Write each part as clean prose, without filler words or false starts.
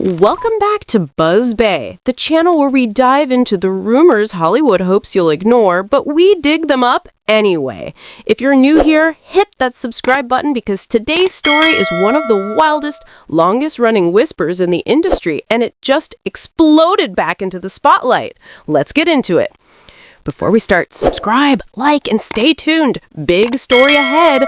Welcome back to Buzz Bay, the channel where we dive into the rumors Hollywood hopes you'll ignore, but we dig them up anyway. If you're new here, hit that subscribe button because today's story is one of the wildest, longest-running whispers in the industry, and it just exploded back into the spotlight. Let's get into it. Before we start, subscribe, like, and stay tuned. Big story ahead.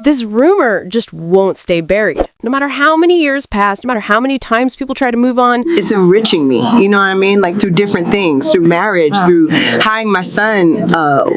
This rumor just won't stay buried. No matter how many years pass, no matter how many times people try to move on. It's enriching me, you know what I mean? Like through different things, through marriage, through hiring my son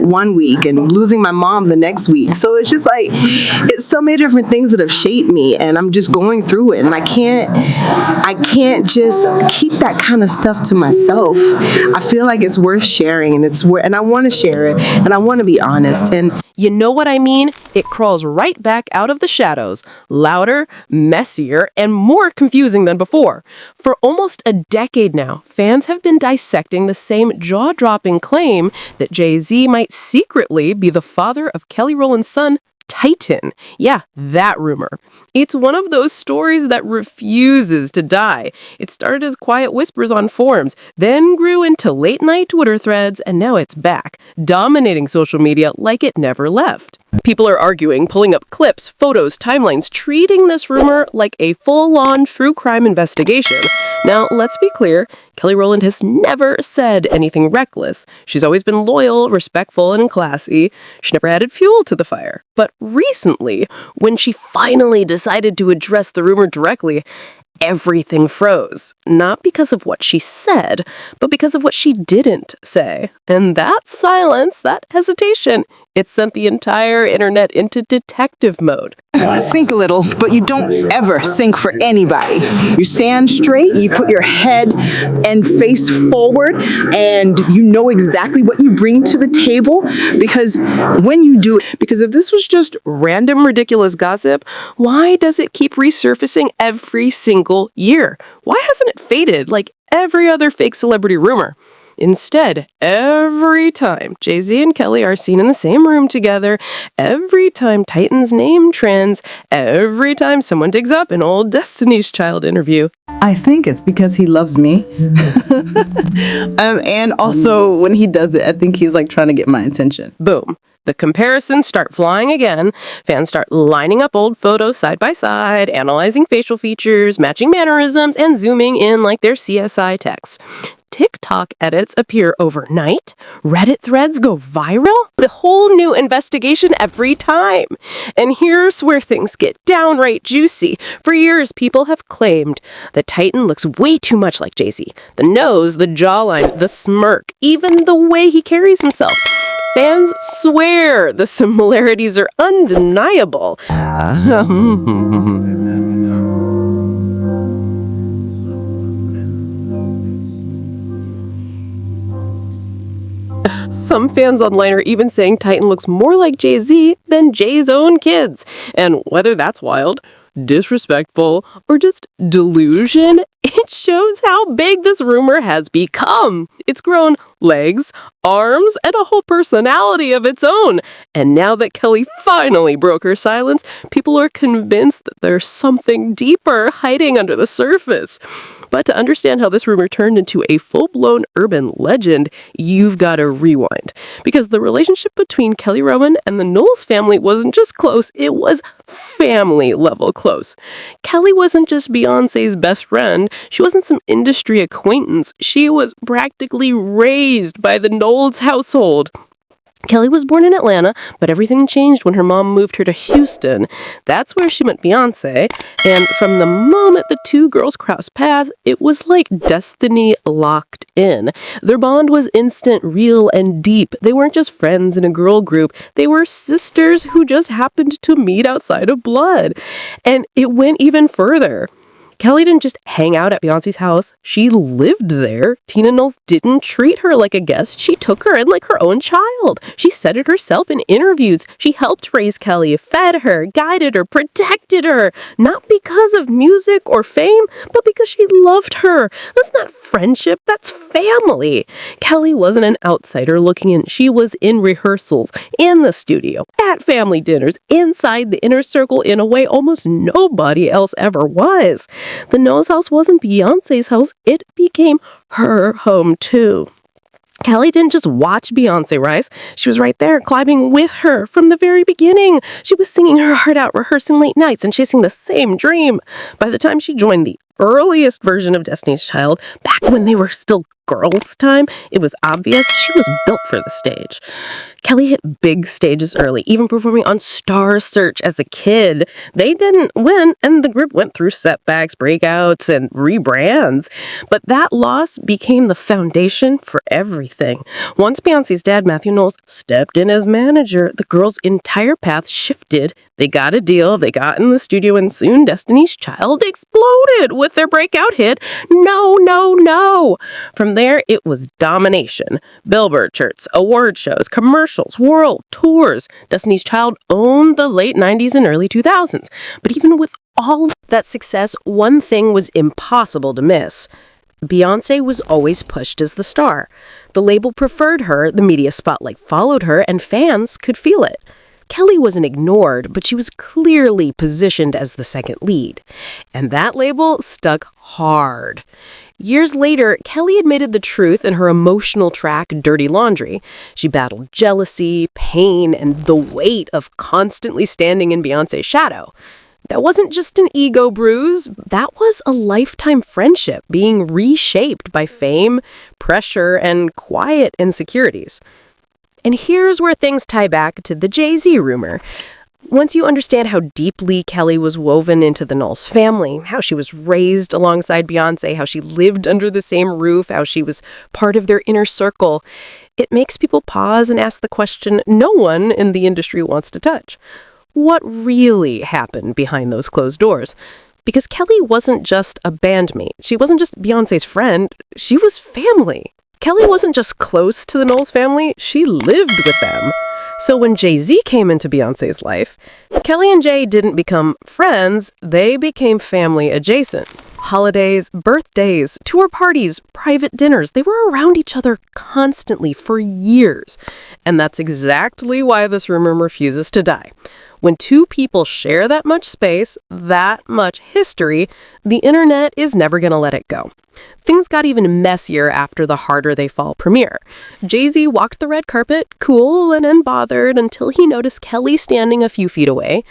one week and losing my mom the next week. So it's just like, it's so many different things that have shaped me, and I'm just going through it. And I can't just keep that kind of stuff to myself. I feel like it's worth sharing, and I want to share it, and I want to be honest. And you know what I mean? It crawls right back out of the shadows, louder, messier, and more confusing than before. For almost a decade now, fans have been dissecting the same jaw-dropping claim that Jay-Z might secretly be the father of Kelly Rowland's son, Titan. Yeah, that rumor. It's one of those stories that refuses to die. It started as quiet whispers on forums, then grew into late-night Twitter threads, and now it's back, dominating social media like it never left. People are arguing, pulling up clips, photos, timelines, treating this rumor like a full-on true crime investigation. Now, let's be clear, Kelly Rowland has never said anything reckless. She's always been loyal, respectful, and classy. She never added fuel to the fire. But recently, when she finally decided to address the rumor directly, everything froze. Not because of what she said, but because of what she didn't say. And that silence, that hesitation, it sent the entire internet into detective mode. sink a little, but you don't ever sink for anybody. You stand straight, you put your head and face forward, and you know exactly what you bring to the table, because when you do it, because if this was just Random, ridiculous gossip, why does it keep resurfacing every single year? Why hasn't it faded like every other fake celebrity rumor? Instead, every time Jay-Z and Kelly are seen in the same room together, every time Titan's name trends, every time someone digs up an old Destiny's Child interview. I think it's because he loves me. And also when he does it, I think he's like trying to get my attention. Boom. The comparisons start flying again. Fans start lining up old photos side by side, analyzing facial features, matching mannerisms, and zooming in like their CSI texts. TikTok edits appear overnight. Reddit threads go viral. The whole new investigation every time. And here's where things get downright juicy. For years, people have claimed that Titan looks way too much like Jay-Z. The nose, the jawline, the smirk, even the way he carries himself. Fans swear the similarities are undeniable. Some fans online are even saying Titan looks more like Jay-Z than Jay's own kids. And whether that's wild, disrespectful, or just delusion, it shows how big this rumor has become. It's grown legs, arms, and a whole personality of its own. And now that Kelly finally broke her silence, people are convinced that there's something deeper hiding under the surface. But to understand how this rumor turned into a full-blown urban legend, you've got to rewind. Because the relationship between Kelly Rowland and the Knowles family wasn't just close, it was family-level close. Kelly wasn't just Beyonce's best friend. She wasn't some industry acquaintance. She was practically raised by the Knowles household. Kelly was born in Atlanta, but everything changed when her mom moved her to Houston. That's where she met Beyonce, and from the moment the two girls crossed paths, it was like destiny locked in. Their bond was instant, real, and deep. They weren't just friends in a girl group. They were sisters who just happened to meet outside of blood. And it went even further. Kelly didn't just hang out at Beyonce's house. She lived there. Tina Knowles didn't treat her like a guest. She took her in like her own child. She said it herself in interviews. She helped raise Kelly, fed her, guided her, protected her. Not because of music or fame, but because she loved her. That's not friendship. That's family. Kelly wasn't an outsider looking in. She was in rehearsals, in the studio, at family dinners, inside the inner circle in a way almost nobody else ever was. The Knowles house wasn't Beyonce's house. It became her home, too. Kelly didn't just watch Beyonce rise. She was right there, climbing with her from the very beginning. She was singing her heart out, rehearsing late nights, and chasing the same dream. By the time she joined the earliest version of Destiny's Child, back when they were still girls' time, it was obvious she was built for the stage. Kelly hit big stages early, even performing on Star Search as a kid. They didn't win, and the group went through setbacks, breakouts, and rebrands. But that loss became the foundation for everything. Once Beyonce's dad, Matthew Knowles, stepped in as manager, the girls' entire path shifted. They got a deal, they got in the studio, and soon Destiny's Child exploded with their breakout hit, No, No, No. From there, it was domination. Billboard charts, award shows, commercials, world tours. Destiny's Child owned the late 90s and early 2000s. But even with all that success, one thing was impossible to miss. Beyonce was always pushed as the star. The label preferred her, the media spotlight followed her, and fans could feel it. Kelly wasn't ignored, but she was clearly positioned as the second lead. And that label stuck hard. Years later, Kelly admitted the truth in her emotional track, Dirty Laundry. She battled jealousy, pain, and the weight of constantly standing in Beyonce's shadow. That wasn't just an ego bruise. That was a lifetime friendship being reshaped by fame, pressure, and quiet insecurities. And here's where things tie back to the Jay-Z rumor. Once you understand how deeply Kelly was woven into the Knowles family, how she was raised alongside Beyonce, how she lived under the same roof, how she was part of their inner circle, it makes people pause and ask the question no one in the industry wants to touch. What really happened behind those closed doors? Because Kelly wasn't just a bandmate. She wasn't just Beyonce's friend. She was family. Kelly wasn't just close to the Knowles family. She lived with them. So when Jay-Z came into Beyonce's life, Kelly and Jay didn't become friends, they became family adjacent. Holidays, birthdays, tour parties, private dinners, they were around each other constantly for years. And that's exactly why this rumor refuses to die. When two people share that much space, that much history, the internet is never going to let it go. Things got even messier after the Harder They Fall premiere. Jay-Z walked the red carpet, cool and unbothered, until he noticed Kelly standing a few feet away.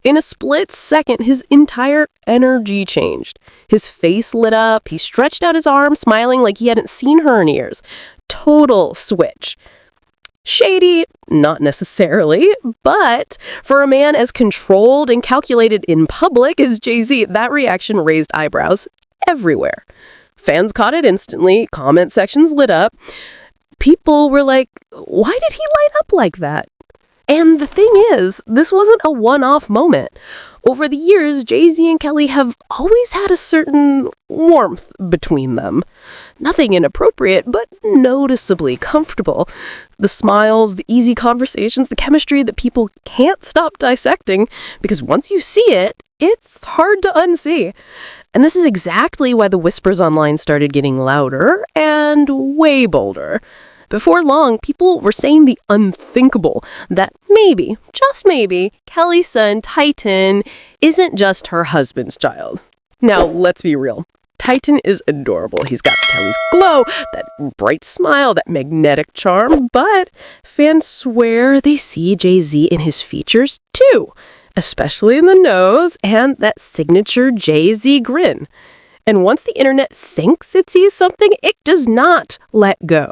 In a split second, his entire energy changed. His face lit up, he stretched out his arm, smiling like he hadn't seen her in years. Total switch. Shady? Not necessarily, but for a man as controlled and calculated in public as Jay-Z, that reaction raised eyebrows everywhere. Fans caught it instantly, comment sections lit up. People were like, why did he light up like that? And the thing is, this wasn't a one-off moment. Over the years, Jay-Z and Kelly have always had a certain warmth between them. Nothing inappropriate, but noticeably comfortable. The smiles, the easy conversations, the chemistry that people can't stop dissecting, because once you see it, it's hard to unsee. And this is exactly why the whispers online started getting louder and way bolder. Before long, people were saying the unthinkable, that maybe, just maybe, Kelly's son, Titan, isn't just her husband's child. Now, let's be real. Titan is adorable. He's got Kelly's glow, that bright smile, that magnetic charm, but fans swear they see Jay-Z in his features too, especially in the nose and that signature Jay-Z grin. And once the internet thinks it sees something, it does not let go.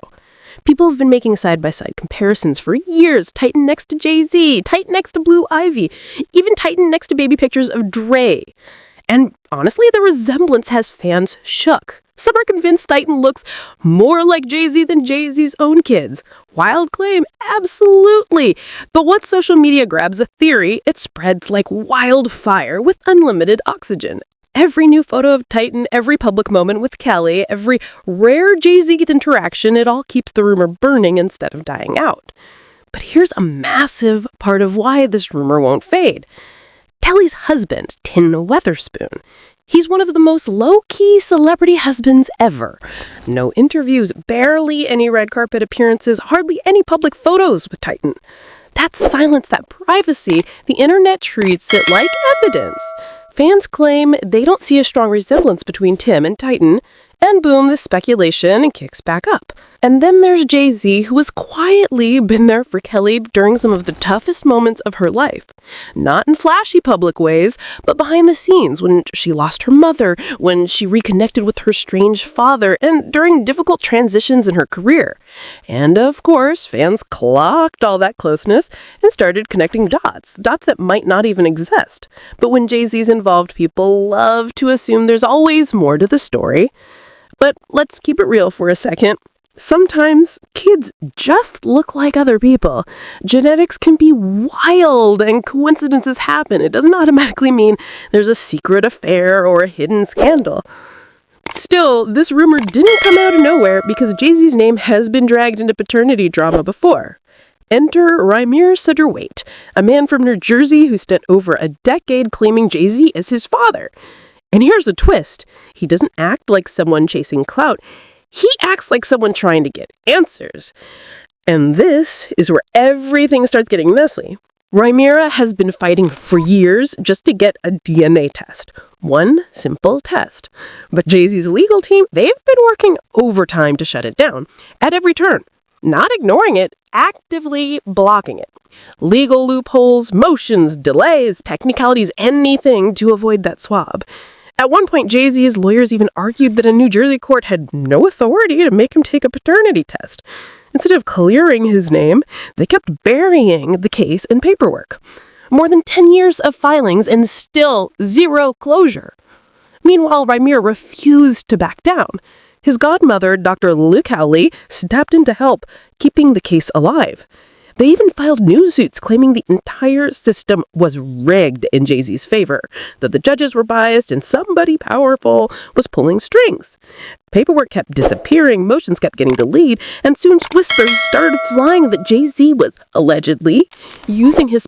People have been making side-by-side comparisons for years. Titan next to Jay-Z, Titan next to Blue Ivy, even Titan next to baby pictures of Dre. And honestly, the resemblance has fans shook. Some are convinced Titan looks more like Jay-Z than Jay-Z's own kids. Wild claim, absolutely. But once social media grabs a theory, it spreads like wildfire with unlimited oxygen. Every new photo of Titan, every public moment with Kelly, every rare Jay-Z interaction, it all keeps the rumor burning instead of dying out. But here's a massive part of why this rumor won't fade. Kelly's husband, Tim Weatherspoon. He's one of the most low-key celebrity husbands ever. No interviews, barely any red carpet appearances, hardly any public photos with Titan. That silence, that privacy, the internet treats it like evidence. Fans claim they don't see a strong resemblance between Tim and Titan, and boom, the speculation kicks back up. And then there's Jay-Z, who has quietly been there for Kelly during some of the toughest moments of her life. Not in flashy public ways, but behind the scenes, when she lost her mother, when she reconnected with her strange father, and during difficult transitions in her career. And of course, fans clocked all that closeness and started connecting dots that might not even exist. But when Jay-Z's involved, people love to assume there's always more to the story. But let's keep it real for a second. Sometimes kids just look like other people. Genetics can be wild and coincidences happen. It doesn't automatically mean there's a secret affair or a hidden scandal. Still, this rumor didn't come out of nowhere because Jay-Z's name has been dragged into paternity drama before. Enter Rymir Sutter-Waite, a man from New Jersey who spent over a decade claiming Jay-Z as his father. And here's the twist. He doesn't act like someone chasing clout. He acts like someone trying to get answers. And this is where everything starts getting messy. Rymira has been fighting for years just to get a DNA test. One simple test. But Jay-Z's legal team, they've been working overtime to shut it down at every turn. Not ignoring it, actively blocking it. Legal loopholes, motions, delays, technicalities, anything to avoid that swab. At one point, Jay-Z's lawyers even argued that a New Jersey court had no authority to make him take a paternity test. Instead of clearing his name, they kept burying the case in paperwork. More than 10 years of filings and still zero closure. Meanwhile, Rymir refused to back down. His godmother, Dr. Luke Howley, stepped in to help, keeping the case alive. They even filed new suits claiming the entire system was rigged in Jay-Z's favor, that the judges were biased and somebody powerful was pulling strings. Paperwork kept disappearing, motions kept getting delayed, and soon whispers started flying that Jay-Z was allegedly using his